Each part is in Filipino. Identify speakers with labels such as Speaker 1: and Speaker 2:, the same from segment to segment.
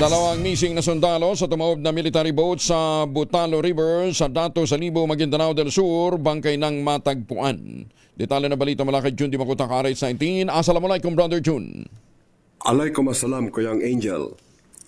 Speaker 1: Dalawang missing na sundalo sa tumaob na military boat sa Butalo River sa Dato Salibo, Maguindanao del Sur, bangkay ng matagpuan. Detalye na balita mula kay Jun Di Makutak, RH19. Assalamualaikum, Brother Jun.
Speaker 2: Alaikum assalam, Kuyang Angel.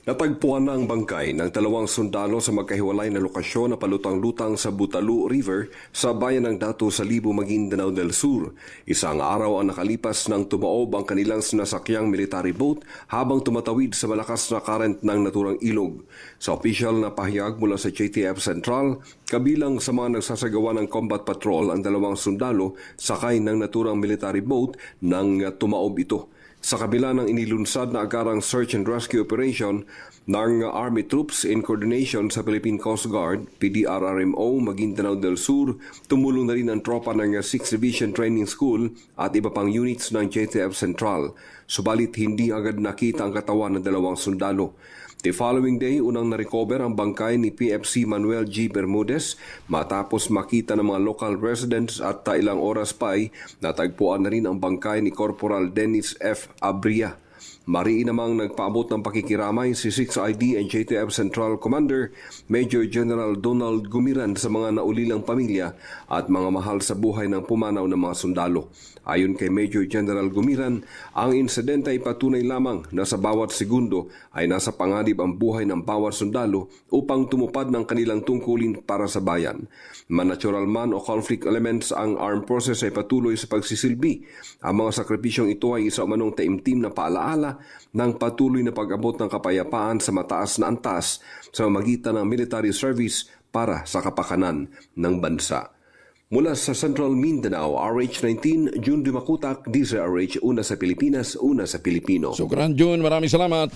Speaker 2: Natagpuan na ang bangkay ng dalawang sundalo sa magkahiwalay na lokasyon na palutang-lutang sa Butalo River sa bayan ng Dato Salibo, Maguindanao del Sur. Isang araw ang nakalipas nang tumaob ang kanilang sinasakyang military boat habang tumatawid sa malakas na current ng naturang ilog. Sa opisyal na pahayag mula sa JTF Central, kabilang sa mga nagsasagawa ng combat patrol ang dalawang sundalo sakay ng naturang military boat nang tumaob ito. Sa kabila ng inilunsad na agarang search and rescue operation ng Army troops in coordination sa Philippine Coast Guard, PDRRMO, Maguindanao del Sur, tumulong na rin ang tropa ng 6th Division Training School at iba pang units ng JTF Central. Subalit hindi agad nakita ang katawan ng dalawang sundalo. The following day, unang narecover ang bangkay ni PFC Manuel G. Bermudez matapos makita ng mga local residents at ilang oras pa ay natagpuan na rin ang bangkay ni Corporal Dennis F. Abria. Mariin namang nagpaabot ng pakikiramay si 6ID and JTF Central Commander Major General Donald Gumiran sa mga naulilang pamilya at mga mahal sa buhay ng pumanaw ng mga sundalo. Ayon kay Major General Gumiran, ang insidente ay patunay lamang na sa bawat segundo ay nasa panganib ang buhay ng bawat sundalo upang tumupad ng kanilang tungkulin para sa bayan. Man-natural man o conflict elements ang armed forces ay patuloy sa pagsisilbi. Ang mga sakripisyong ito ay isa umanong taimtim na paalaala ng patuloy na pag-abot ng kapayapaan sa mataas na antas sa magitan ng military service para sa kapakanan ng bansa. Mula sa Central Mindanao, RH19, Jun Di Makutak, DZRH, una sa Pilipinas, una sa Pilipino.
Speaker 1: Sukran, Jun. Maraming salamat.